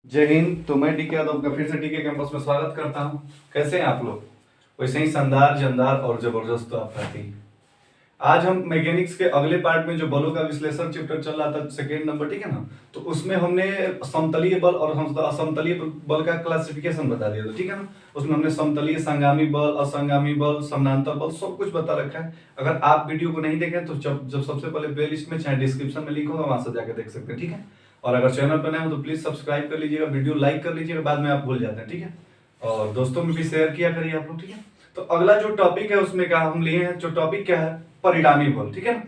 जय हिंद। तो मैं डीके यादव का फिर से डीके कैंपस में स्वागत करता हूं। कैसे हैं आप लोग? वैसे ही शानदार, जानदार और जबरदस्त तो आप रहती हैं। आज हम मैकेनिक्स के अगले पार्ट में जो बलों का विश्लेषण चैप्टर चल रहा था, सेकेंड नंबर, ठीक है ना, तो उसमें हमने समतलीय बल और असमतलीय बल का क्लासिफिकेशन बता दिया था, ठीक है ना। उसमें हमने समतलीय, संगामी बल, असंगामी बल, समानांतर बल सब कुछ बता रखा है। अगर आप वीडियो को नहीं देखें तो जब सबसे पहले प्ले लिस्ट में चाहे डिस्क्रिप्शन में लिंक होगा, वहां से जाकर देख सकते हैं, ठीक है। और अगर चैनल पर नए हो तो प्लीज सब्सक्राइब कर लीजिएगा, वीडियो लाइक कर लीजिएगा, बाद में आप भूल जाते हैं, ठीक है। और दोस्तों में भी शेयर किया करिए आप लोग, ठीक है। तो अगला जो टॉपिक है उसमें क्या हम लिए हैं, जो टॉपिक क्या है, परिणामी बल, ठीक है ना।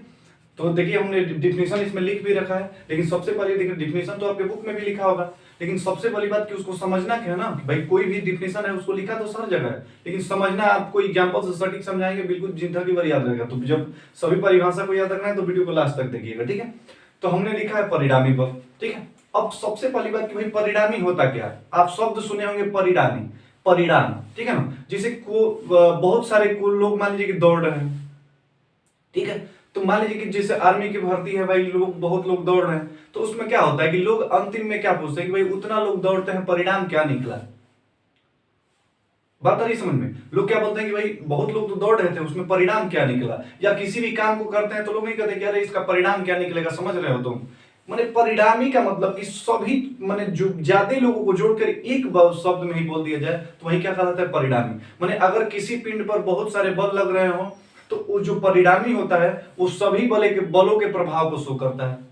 तो देखिए हमने डिफिनेशन इसमें लिख भी रखा है, लेकिन सबसे पहले देखिए डिफिनेशन तो आपके बुक में भी लिखा होगा, लेकिन सबसे बड़ी बात कि उसको समझना क्या है ना, कि भाई कोई भी डिफिनेशन है उसको लिखा तो सर जगह है, लेकिन समझना, आपको एग्जांपल से सटीक समझाएंगे, बिल्कुल जिंदगी भर याद रहेगा। तो जब सभी परिभाषा को याद रखना है तो वीडियो को लास्ट तक देखिएगा, ठीक है। तो हमने लिखा है परिणामी बल, ठीक है। अब सबसे पहली बात कि भाई परिणामी होता क्या है, आप शब्द सुने होंगे परिणामी, परिणाम, ठीक है ना। जैसे बहुत सारे लोग मान लीजिए कि दौड़ रहे हैं, ठीक है। तो मान लीजिए कि जैसे आर्मी की भर्ती है भाई, लोग बहुत लोग दौड़ रहे हैं, तो उसमें क्या होता है कि लोग अंतिम में क्या पूछते हैं कि भाई उतना लोग दौड़ते हैं, परिणाम क्या निकला। बात आ रही समझ में? लोग क्या बोलते हैं कि भाई बहुत लोग तो दौड़ रहे थे, उसमें परिणाम क्या निकला। या किसी भी काम को करते हैं तो लोग नहीं कहते कि अरे इसका परिणाम क्या निकलेगा, समझ रहे हो तुम। माने परिणामी का मतलब कि सभी, माने जो ज्यादा लोगों को जोड़कर एक शब्द में ही बोल दिया जाए तो वही क्या कहलाता है, परिणामी। माने अगर किसी पिंड पर बहुत सारे बल लग रहे हो तो वो जो परिणामी होता है वो सभी बलों के प्रभाव को शो करता है।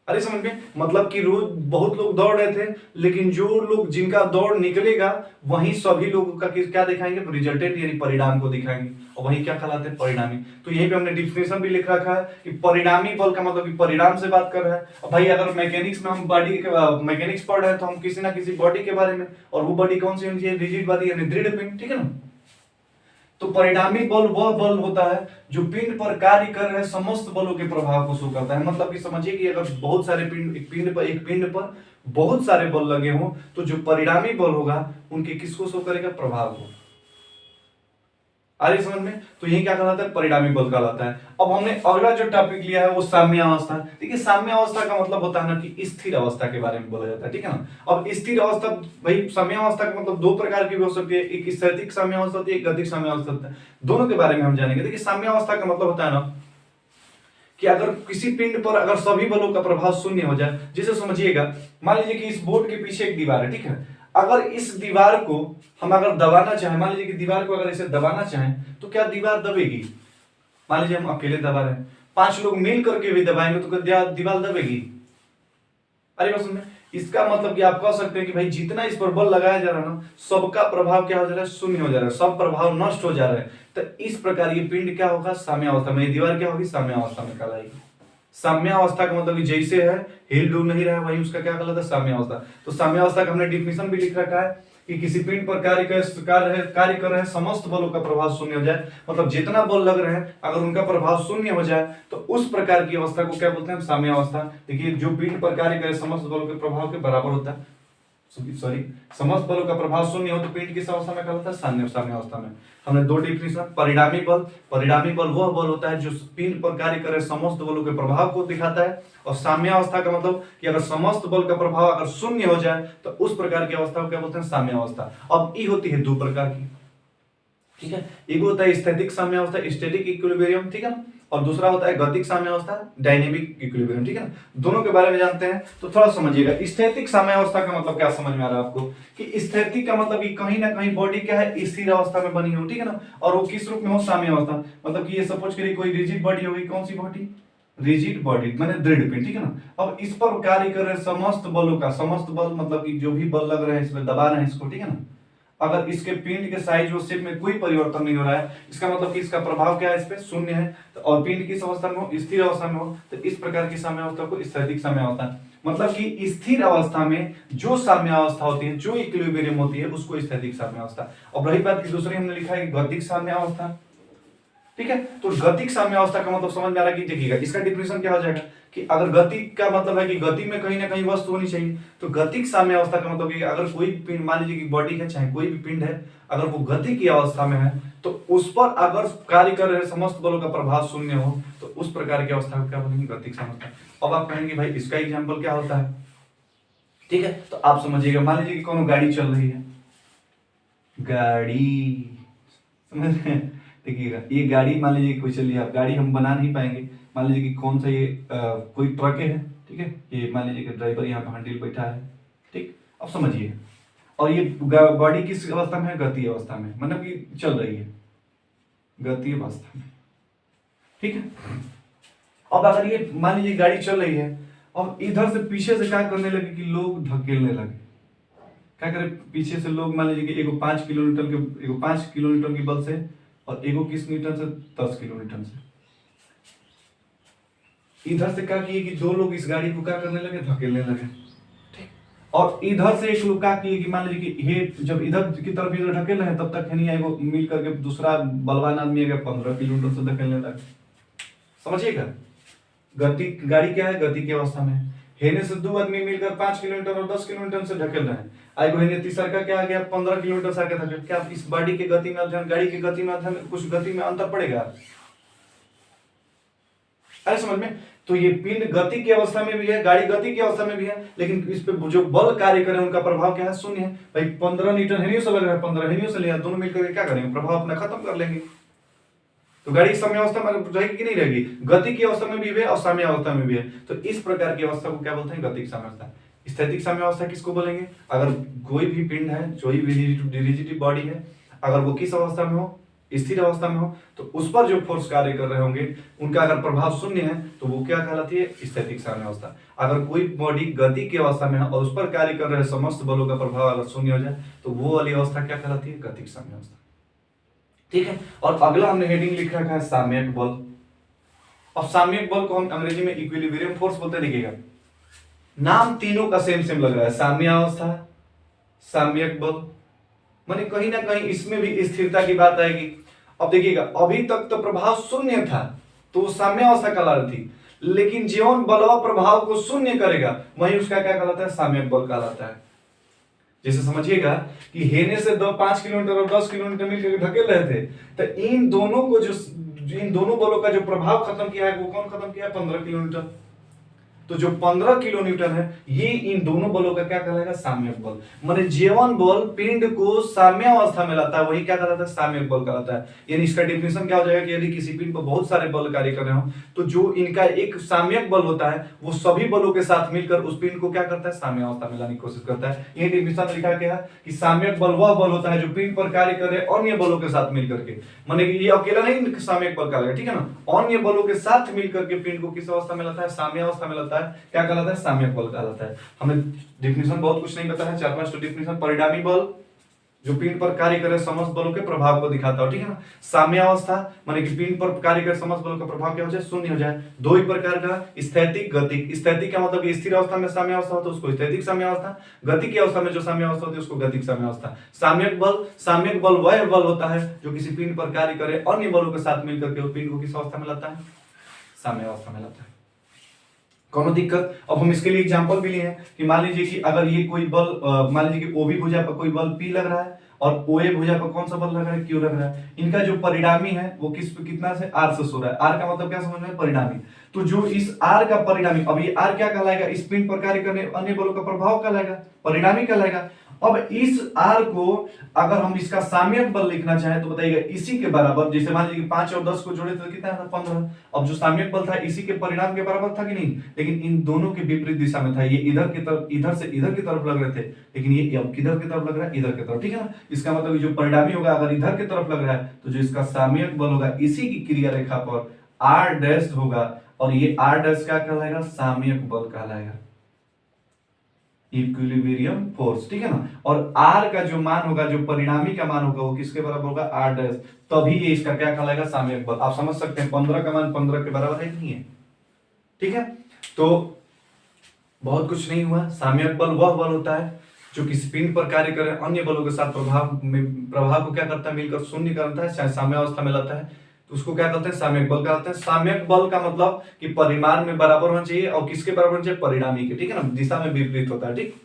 अरे समझ में? मतलब कि रोज बहुत लोग दौड़ रहे थे, लेकिन जो लोग जिनका दौड़ निकलेगा वहीं सभी लोगों का क्या दिखाएंगे, रिजल्टेंट यानी परिणाम को दिखाएंगे, और वही क्या कहलाते हैं, परिणामी। तो यहीं पे हमने डिफिनेशन भी लिख रखा है कि परिणामी बल का मतलब कि परिणाम से बात कर रहा है। और भाई अगर मैकेनिक्स में हम बॉडी मैकेनिक्स पढ़ रहे हैं तो हम किसी ना किसी बॉडी के बारे में, और वो बॉडी कौन सी होनी चाहिए, रिजिड बॉडी यानी दृढ़ पिंड, ठीक है ना। तो परिणामी बल वह बल होता है जो पिंड पर कार्य कर रहे समस्त बलों के प्रभाव को शो करता है। मतलब कि समझिए कि अगर बहुत सारे एक पिंड पर बहुत सारे बल लगे हों तो जो परिणामी बल होगा उनके किसको शो करेगा, प्रभाव को। आ रही समझ में? तो यही क्या कहलाता है, परिणामी बल कहलाता है। अब हमने अगला जो टॉपिक लिया है वो साम्यावस्था। देखिए साम्यावस्था का मतलब होता है ना कि स्थिर अवस्था के बारे में बोला जाता है, ठीक है ना। अब स्थिर अवस्था, भाई साम्यावस्था का मतलब दो प्रकार की भी हो सकती है, एक स्थैतिक साम्यावस्था होती है, एक गतिक साम्यावस्था होता है। दोनों के बारे में हम जानेंगे। देखिए साम्यावस्था का मतलब होता है ना कि अगर किसी पिंड पर अगर सभी बलों का प्रभाव शून्य हो जाए, जैसे समझिएगा मान लीजिए कि इस बोर्ड के पीछे एक दीवार है, ठीक है। अगर इस दीवार को हम अगर दबाना चाहें, मान लीजिए कि दीवार को अगर इसे दबाना चाहें तो क्या दीवार दबेगी? मान लीजिए हम अकेले दबा रहे हैं, 5 लोग मिल करके भी दबाएंगे तो क्या दीवार दबेगी? अरे बस में इसका मतलब कि आप कह सकते हैं कि भाई जितना इस पर बल लगाया जा रहा है ना, सबका प्रभाव क्या हो जा रहा है, शून्य हो जा रहा है, सब प्रभाव नष्ट हो जा रहा है। तो इस प्रकार ये पिंड क्या होगा, साम्यावस्था में, दीवार क्या होगी, साम्यावस्था में कहलाएगी। साम्यावस्था का मतलब जैसे है, हिल डुल नहीं रहा है, वही उसका क्या कहलाता है, साम्यावस्था। तो साम्यावस्था का हमने डिफिनेशन भी लिख रखा है कि किसी पिंड पर कार्य कर रहे समस्त बलों का प्रभाव शून्य हो जाए, मतलब जितना बल लग रहे हैं अगर उनका प्रभाव शून्य हो जाए तो उस प्रकार की अवस्था को क्या बोलते हैं, साम्यावस्था। देखिए जो पिंड पर कार्य करे समस्त बलों के प्रभाव के बराबर होता है, सॉरी, समस्त बलों का प्रभाव शून्य हो तो पिंड किस अवस्था में कहलाता है, साम्यावस्था में। हमने दो डिफिनेशन, परिणामी बल वह बल होता है जो पिंड पर कार्य करे समस्त बलों के प्रभाव को दिखाता है, और साम्यावस्था का मतलब कि अगर समस्त बल का प्रभाव अगर शून्य हो जाए तो उस प्रकार की अवस्था को क्या बोलते हैं, साम्यावस्था। अब ये होती है दो प्रकार की, ठीक है। एक होता है स्थैतिक साम्यावस्था, स्टैटिक इक्विलिब्रियम, ठीक है ना, और दूसरा होता है गतिक साम्यावस्था, डायनेमिक इक्विलिब्रियम, ठीक है ना। दोनों के बारे में जानते हैं तो थोड़ा समझिएगा। स्थैतिक साम्यावस्था का मतलब क्या समझ में आ रहा है आपको, कि स्थैतिक का मतलब कि कहीं ना कहीं बॉडी क्या है, स्थिर अवस्था में बनी हो, ठीक है ना, और वो किस रूप में हो, साम्यावस्था। मतलब कि ये सपोज करिए कोई रिजिड बॉडी होगी, कौन सी बॉडी, रिजिड बॉडी माने दृढ़ पिंड, ठीक है ना। अब इस पर कार्य कर रहे समस्त बलों का, समस्त बल मतलब कि जो भी बल लग रहे हैं इसमें दबा रहे हैं इसको, ठीक है ना। अगर इसके पिंड के साइज और शेप में कोई परिवर्तन नहीं हो रहा है, इसका मतलब कि इसका प्रभाव क्या है, इस पे शून्य है, तो और पिंड किस अवस्था में हो, स्थिर अवस्था में हो, तो इस प्रकार की साम्यावस्था को स्थैतिक साम्यावस्था। मतलब कि स्थिर अवस्था में जो साम्यावस्था होती है, जो इक्विलिब्रियम होती है, उसको स्थैतिक साम्यावस्था। और रही बात की दूसरी हमने लिखा है गतिक साम्यावस्था, ठीक है। तो गतिक साम्यावस्था का मतलब समझ में आ रहा है कि देखिएगा इसका डिफिनेशन क्या हो जाएगा कि अगर गति का मतलब है कि गति में कहीं ना कहीं वस्तु होनी चाहिए, तो गतिक साम्यावस्था का मतलब कि अगर कोई पिंड, मान लीजिए कि बॉडी है चाहे कोई भी पिंड है, अगर वो गति की अवस्था में है तो उस पर अगर कार्य कर रहे समस्त बलों का प्रभाव शून्य हो तो उस प्रकार की अवस्था को क्या बोलेंगे, गतिक साम्यावस्था। अब आप कहेंगे भाई इसका एग्जाम्पल क्या होता है, ठीक है, तो आप समझिएगा, मान लीजिए कि कोनो गाड़ी चल रही है, गाड़ी, समझ रहे हैं? देखिएगा, ये गाड़ी मान लीजिए कोई, चलिए आप गाड़ी हम बना नहीं पाएंगे, मान लीजिए कि कौन सा ये कोई ट्रक है, ठीक है, ये मान लीजिए कि ड्राइवर यहाँ पे हैंडल बैठा है, ठीक, अब समझिए, और ये गाड़ी किस अवस्था में है? गति अवस्था में, मतलब कि चल रही है गति अवस्था में, ठीक है। अब अगर ये मान लीजिए गाड़ी चल रही है, अब इधर से पीछे से क्या करने लगे कि लोग धकेलने लगे, क्या करे, पीछे से लोग मान लीजिए कि एगो 5 किलोमीटर की बल से, और एगो किस न्यूटन से? 10 किलोमीटर से। इधर से क्या किए कि दो लोग इस गाड़ी को क्या करने लगे? धकेलने लगे, ठीक। और इधर से एक लोग क्या किए कि मान लीजिए कि ये जब इधर की तरफ इधर ढकेल रहे हैं, तब तक नहीं आएगा, मिल करके दूसरा बलवान आदमी अगर 15 किलोमीटर से धकेलने लगे। समझिएगा, गति, गाड़ी क्या है? गति की अवस्था में। हेने से दो आदमी मिलकर 5 किलोमीटर और 10 किलोमीटर से ढकेल रहे हैं, आगे हेने तीसरा का क्या आ गया? 15 किलोमीटर से आगे धकेल। क्या इस बॉडी के गति में अध्ययन, गाड़ी की गति में अध्ययन, कुछ गति में अंतर पड़ेगा? अरे समझ में? तो ये पिंड गति की अवस्था में भी है, गाड़ी गति की अवस्था में भी है, लेकिन इस पे जो बल कार्य करे उनका प्रभाव क्या है? शून्य है। भाई 15 न्यूटन हेनियो से लग रहा है, 15 हेनियो से लिया, दोनों मिलकर क्या करेंगे? प्रभाव अपना खत्म कर लेंगे। तो गाड़ी साम्य अवस्था में रहेगी कि नहीं रहेगी? गति की अवस्था में भी है और साम्य अवस्था में भी है। तो इस प्रकार की अवस्था को क्या बोलते हैं? गतिक साम्य अवस्था। स्थैतिक साम्य अवस्था किसको बोलेंगे? अगर कोई भी पिंड है, कोई भी रिजिड बॉडी है, अगर वो किस अवस्था में हो? स्थिर अवस्था में हो, तो उस पर जो फोर्स कार्य कर रहे होंगे उनका अगर प्रभाव शून्य है तो वो क्या कहलाती है? स्थैतिक साम्य अवस्था। अगर कोई बॉडी गति की अवस्था में है और उस पर कार्य कर रहे समस्त बलों का प्रभाव अगर शून्य हो जाए तो वो वाली अवस्था क्या कहलाती है? गतिक साम्य अवस्था, ठीक है। और अगला हमने हेडिंग लिख रखा है साम्यक बल। अब साम्यक बल को हम अंग्रेजी में इक्विलिब्रियम फोर्स बोलते हैं। देखिएगा, नाम तीनों का सेम सेम लग रहा है, साम्य अवस्था, साम्यक बल, माने कहीं ना कहीं इसमें भी स्थिरता की बात आएगी। अब देखिएगा, अभी तक तो प्रभाव शून्य था तो वो साम्य अवस्था कहला रही थी, लेकिन जीवन बलवा प्रभाव को शून्य करेगा वही उसका क्या कहलाता है? साम्यक बल कहलाता है। जैसे समझिएगा कि हेने से 5 किलोमीटर और 10 किलोमीटर मिलकर धकेल रहे थे, तो इन दोनों को जो, इन दोनों बलों का जो प्रभाव खत्म किया है वो कौन खत्म किया है? 15 किलोमीटर। तो जो 15 किलो न्यूटन है ये इन दोनों बलों का क्या कहलाएगा? साम्यक बल। माने जीवन बल पिंड को साम्य अवस्था में लाता है, वही क्या कहलाता है? साम्यक बल कहलाता है। यानी इसका डेफिनेशन क्या हो जाएगा कि यदि किसी पिंड पर बहुत सारे बल कार्य कर रहे हो तो जो इनका एक साम्यक बल होता है वो सभी बलों के साथ मिलकर उस पिंड को क्या करता है? साम्य अवस्था में लाने की कोशिश करता है। यही डेफिनेशन लिखा गया है कि साम्यक बल वह बल होता है जो पिंड पर कार्य करे अन्य बलों के साथ मिलकर के, माने कि ये अकेला नहीं साम्यक बल कहलाएगा, ठीक है ना, अन्य बलों के साथ मिलकर के पिंड को किस अवस्था में लाता है? साम्य अवस्था में लाता है। क्या कहलाता है? साम्यक बल कहलाता है। हमें डेफिनेशन बहुत कुछ नहीं पता है, 4-5 तो डेफिनेशन। परिणामी बल जो पिंड पर कार्य करे समस्त बलों के प्रभाव को दिखाता है, ठीक है ना। साम्य अवस्था माने कि पिंड पर कार्य करे समस्त बलों का प्रभाव क्या हो जाए? शून्य हो जाए। दो ही प्रकार का, स्थैतिक, गतिक। स्थैतिक का मतलब स्थिर अवस्था में साम्य अवस्था होता है उसको स्थैतिक साम्य अवस्था, गति की अवस्था में जो साम्य अवस्था होती है उसको गतिक साम्य अवस्था। साम्यक बल वह बल होता है जो किसी पिंड पर कार्य करे अन्य बलों के साथ मिलकर के उस पिंड को किस अवस्था में लाता है? साम्य अवस्था में लाता है। कौन दिक्कत? अब हम इसके लिए एग्जांपल भी लिए हैं कि मान लीजिए कि अगर ये कोई बल, मान लीजिए कि ओबी भुजा पर कोई बल P लग रहा है और ओए भुजा पर कौन सा बल लग रहा है? Q लग रहा है। इनका जो परिणामी है वो कितना से? R से हो रहा है। R का मतलब क्या समझ में? परिणामी। तो जो इस R का परिणामी, अब ये R क्या कहलाएगा? इस पिंड पर कार्य करने अन्य बलों का प्रभाव कहलाएगा, परिणामी कहलाएगा। अब इस R को अगर हम इसका साम्यक बल लिखना चाहें तो बताइएगा इसी के बराबर, जैसे मान लीजिए 5 और 10 को जोड़े तो कितना था? 15। अब जो साम्यक बल था इसी के परिणाम के बराबर था कि नहीं? लेकिन इन दोनों के विपरीत दिशा में था। ये इधर की तरफ, इधर से इधर की तरफ लग रहे थे, लेकिन ये अब किधर की तरफ लग रहा है? इधर की तरफ, ठीक है ना। इसका मतलब जो परिणामी होगा अगर इधर की तरफ लग रहा है तो जो इसका साम्यक बल होगा इसी की क्रिया रेखा पर R डैश होगा और ये R डैश क्या कहलाएगा? साम्यक बल कहलाएगा, इक्विलिब्रियम फोर्स, ठीक है ना। और R का जो मान होगा, जो परिणामी का मान होगा वो किसके बराबर होगा? R डैश, तभी ये इसका क्या कहलाएगा? साम्यक बल। आप समझ सकते हैं 15 का मान 15 के बराबर है कि नहीं है, ठीक है। तो बहुत कुछ नहीं हुआ। साम्यक बल वह बल होता है जो किसी पिंड पर कार्य करे अन्य बलों के साथ प्रभाव को क्या करता है? मिलकर शून्य करता है, चाहे साम्य अवस्था में लाता है, तो उसको क्या कहते हैं? साम्यक बल कहते हैं। साम्यक बल का मतलब कि परिमाण में बराबर होना चाहिए और किसके बराबर होना चाहिए? परिणामी के, ठीक है ना, दिशा में विपरीत होता है, ठीक।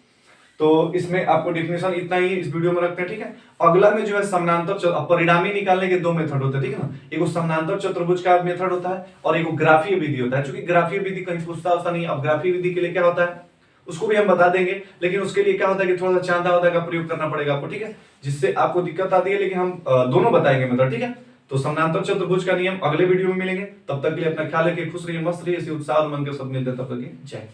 तो इसमें आपको डेफिनेशन इतना ही इस वीडियो में रखते हैं, ठीक है। अगला में जो है समानांतर परिणामी निकालने के दो मेथड होते हैं, ठीक है ना। एक समानांतर चतुर्भुज का मेथड होता है और एक ग्राफीय विधि होता है। चूंकि ग्राफीय विधि कहीं पूछता नहीं, अब ग्राफीय विधि के लिए क्या होता है? उसको भी हम बता देंगे, लेकिन उसके लिए क्या होता है कि थोड़ा सा चांदा वादा का प्रयोग करना पड़ेगा आपको, ठीक है, जिससे आपको दिक्कत आती है, लेकिन हम दोनों बताएंगे मतलब, ठीक है। तो समानांतर चतुर्भुज का नियम अगले वीडियो में मिलेंगे, तब तक के लिए अपना ख्याल रखिए, खुश रहिए, मस्त रहिए, इसी उत्साह और मन के साथ मिलते हैं, तब तक के जय।